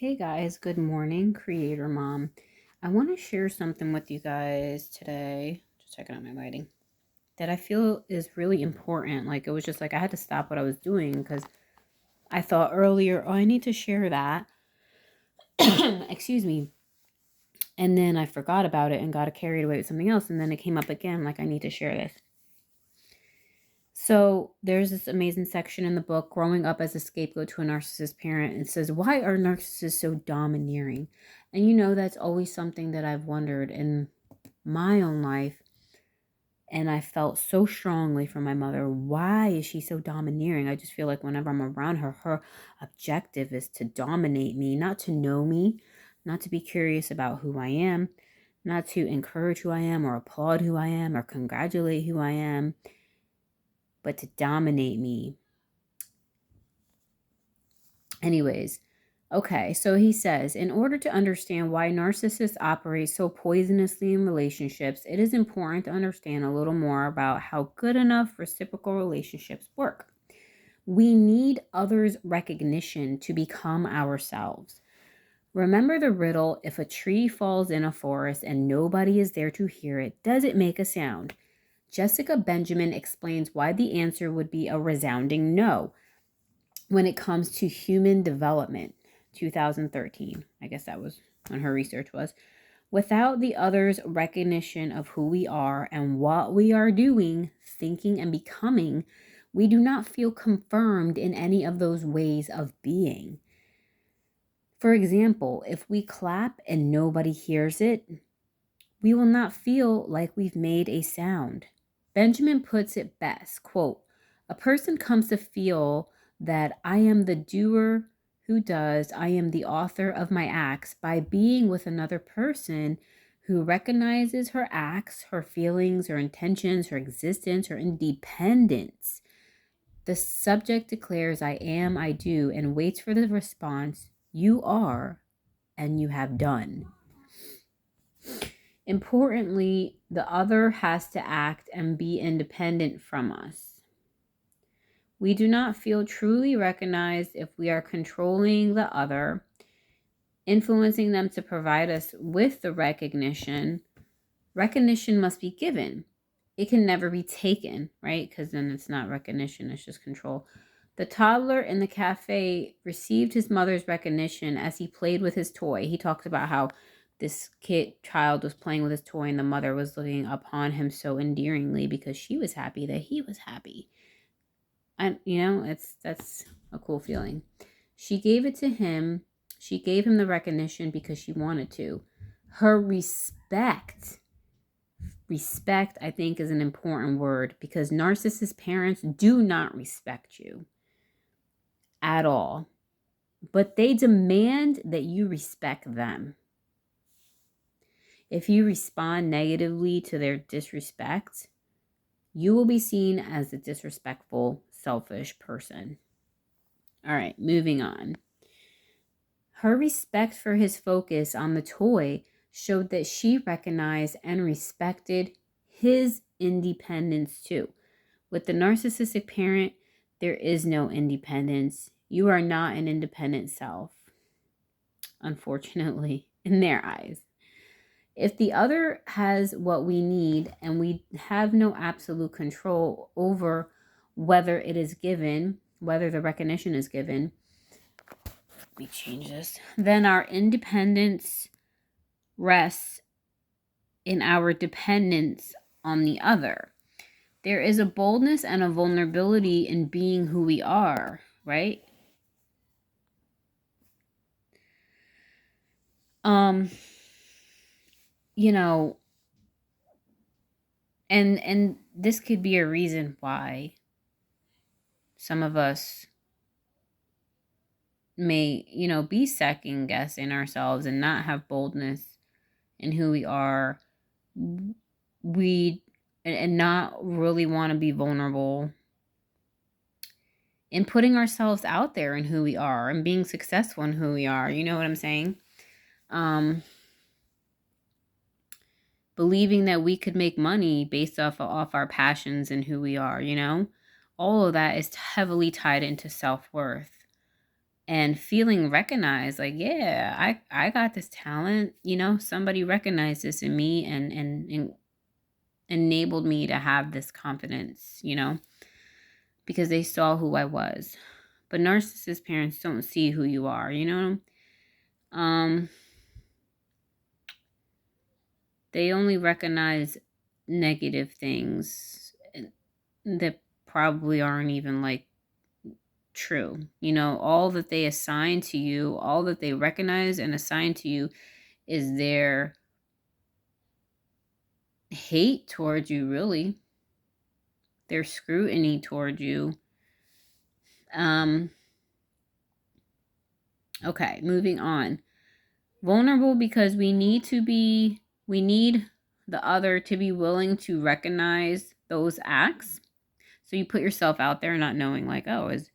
Hey guys, good morning, Creator Mom. I want to share something with you guys today. Just checking out my lighting. That I feel is really important. Like, it was just like I had to stop what I was doing because I thought earlier, oh, I need to share that. Excuse me. And then I forgot about it and got carried away with something else. And then it came up again, like, I need to share this. So there's this amazing section in the book, Growing Up as a Scapegoat to a Narcissist Parent. It says, why are narcissists so domineering? And that's always something that I've wondered in my own life. And I felt so strongly from my mother. Why is she so domineering? I just feel like whenever I'm around her, her objective is to dominate me, not to know me, not to be curious about who I am, not to encourage who I am or applaud who I am or congratulate who I am, but to dominate me. Anyways, okay, so he says, in order to understand why narcissists operate so poisonously in relationships, it is important to understand a little more about how good enough reciprocal relationships work. We need others' recognition to become ourselves. Remember the riddle, if a tree falls in a forest and nobody is there to hear it, does it make a sound? Jessica Benjamin explains why the answer would be a resounding no. When it comes to human development, 2013, I guess that was when her research was. Without the other's recognition of who we are and what we are doing, thinking, and becoming, we do not feel confirmed in any of those ways of being. For example, if we clap and nobody hears it, we will not feel like we've made a sound. Benjamin puts it best, quote, a person comes to feel that I am the doer who does, I am the author of my acts by being with another person who recognizes her acts, her feelings, her intentions, her existence, her independence. The subject declares, I am, I do, and waits for the response, you are, and you have done. Importantly, the other has to act and be independent from us. We do not feel truly recognized if we are controlling the other, influencing them to provide us with the recognition. Recognition must be given. It can never be taken, right? Because then it's not recognition, it's just control. The toddler in the cafe received his mother's recognition as he played with his toy. He talks about how this child was playing with his toy and the mother was looking upon him so endearingly because she was happy that he was happy. And that's a cool feeling. She gave it to him. She gave him the recognition because she wanted to. Her respect, I think, is an important word because narcissist parents do not respect you at all, but they demand that you respect them. If you respond negatively to their disrespect, you will be seen as a disrespectful, selfish person. All right, moving on. Her respect for his focus on the toy showed that she recognized and respected his independence too. With the narcissistic parent, there is no independence. You are not an independent self, unfortunately, in their eyes. If the other has what we need and we have no absolute control over whether it is given, whether the recognition is given, let me change this, then our independence rests in our dependence on the other. There is a boldness and a vulnerability in being who we are, right? And this could be a reason why some of us may, be second guessing ourselves and not have boldness in who we are. And not really want to be vulnerable in putting ourselves out there in who we are and being successful in who we are. You know what I'm saying? Believing that we could make money based off our passions and who we are, all of that is heavily tied into self-worth. and feeling recognized, like, yeah, I got this talent, somebody recognized this in me and enabled me to have this confidence, because they saw who I was. But narcissist parents don't see who you are. Um, they only recognize negative things that probably aren't even like true. All that they assign to you, all that they recognize and assign to you is their hate towards you, really. Their scrutiny towards you. Okay, moving on. Vulnerable because we need the other to be willing to recognize those acts. So you put yourself out there not knowing, like, oh, is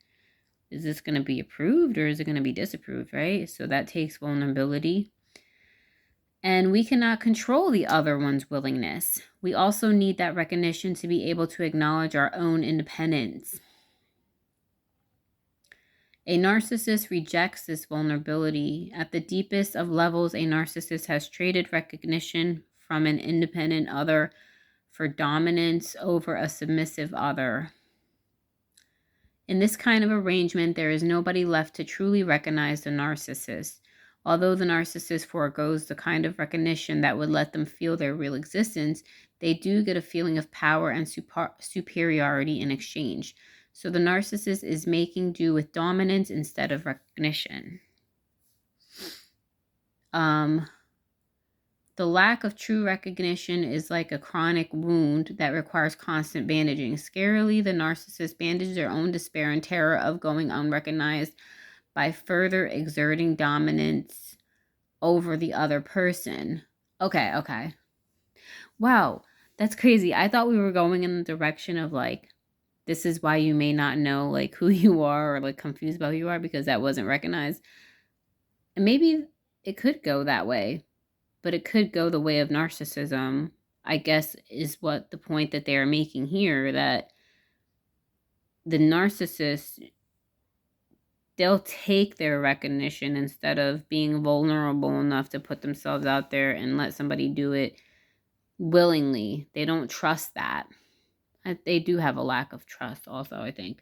this going to be approved or is it going to be disapproved, right? So that takes vulnerability. And we cannot control the other one's willingness. We also need that recognition to be able to acknowledge our own independence. A narcissist rejects this vulnerability. At the deepest of levels, a narcissist has traded recognition from an independent other for dominance over a submissive other. In this kind of arrangement, there is nobody left to truly recognize the narcissist. Although the narcissist foregoes the kind of recognition that would let them feel their real existence, they do get a feeling of power and superiority in exchange. So the narcissist is making do with dominance instead of recognition. The lack of true recognition is like a chronic wound that requires constant bandaging. Scarily, the narcissist bandages their own despair and terror of going unrecognized by further exerting dominance over the other person. Okay. Wow, that's crazy. I thought we were going in the direction of like, this is why you may not know like who you are or like confused about who you are because that wasn't recognized. And maybe it could go that way. But it could go the way of narcissism, I guess, is what the point that they are making here, that the narcissist, they'll take their recognition instead of being vulnerable enough to put themselves out there and let somebody do it willingly. They don't trust that. They do have a lack of trust also, I think.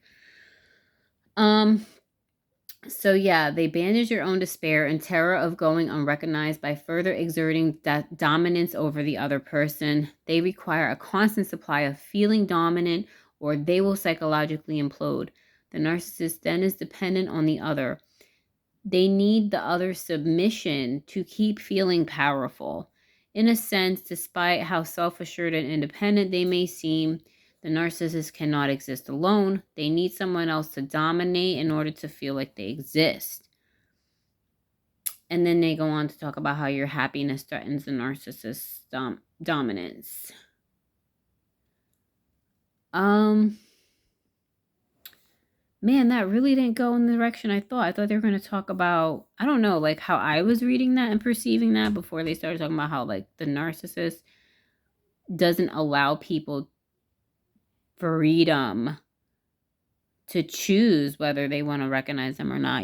So yeah, they bandage their own despair and terror of going unrecognized by further exerting that dominance over the other person. They require a constant supply of feeling dominant or they will psychologically implode. The narcissist then is dependent on the other. They need the other's submission to keep feeling powerful. In a sense, despite how self-assured and independent they may seem, the narcissist cannot exist alone. They need someone else to dominate in order to feel like they exist. And then they go on to talk about how your happiness threatens the narcissist's dominance. Man, that really didn't go in the direction I thought. I thought they were going to talk about, I don't know, like how I was reading that and perceiving that before they started talking about how like the narcissist doesn't allow people freedom to choose whether they want to recognize them or not,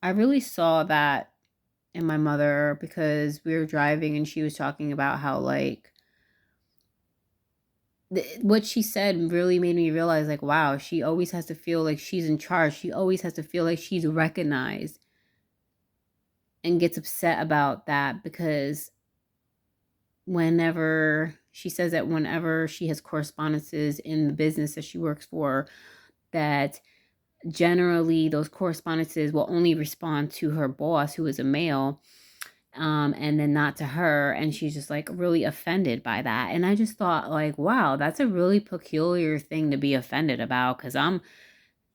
I really saw that in my mother because we were driving and she was talking about how like what she said really made me realize like, wow, she always has to feel like she's in charge. She always has to feel like she's recognized and gets upset about that because whenever she says that whenever she has correspondences in the business that she works for, that generally those correspondences will only respond to her boss, who is a male, and then not to her. And she's just like really offended by that. And I just thought like, wow, that's a really peculiar thing to be offended about. Cause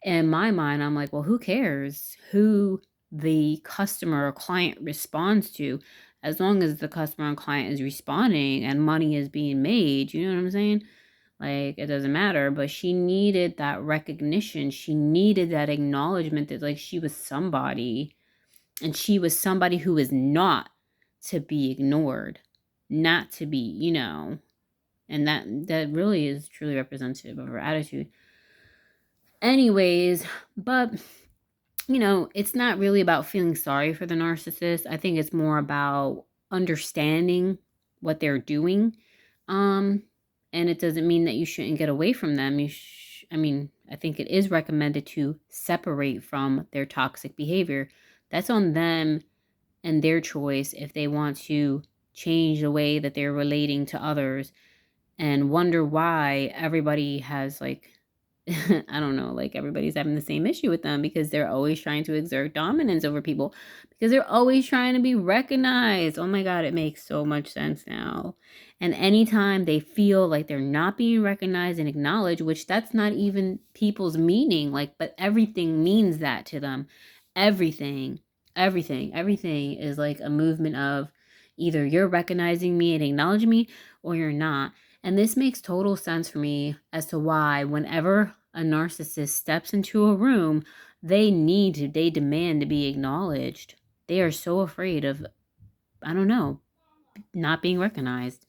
in my mind, I'm like, well, who cares who the customer or client responds to, as long as the customer and client is responding and money is being made, you know what I'm saying? Like, it doesn't matter, but she needed that recognition. She needed that acknowledgement that, like, she was somebody, and she was somebody who is not to be ignored, not to be, And that really is truly representative of her attitude. Anyways, but it's not really about feeling sorry for the narcissist. I think it's more about understanding what they're doing. And it doesn't mean that you shouldn't get away from them. I think it is recommended to separate from their toxic behavior. That's on them and their choice if they want to change the way that they're relating to others and wonder why everybody has like I don't know, like everybody's having the same issue with them because they're always trying to exert dominance over people because they're always trying to be recognized. Oh my God, it makes so much sense now. And anytime they feel like they're not being recognized and acknowledged, which that's not even people's meaning, like, but everything means that to them. Everything is like a movement of either you're recognizing me and acknowledging me or you're not. And this makes total sense for me as to why whenever a narcissist steps into a room, they demand to be acknowledged. They are so afraid of, I don't know, not being recognized.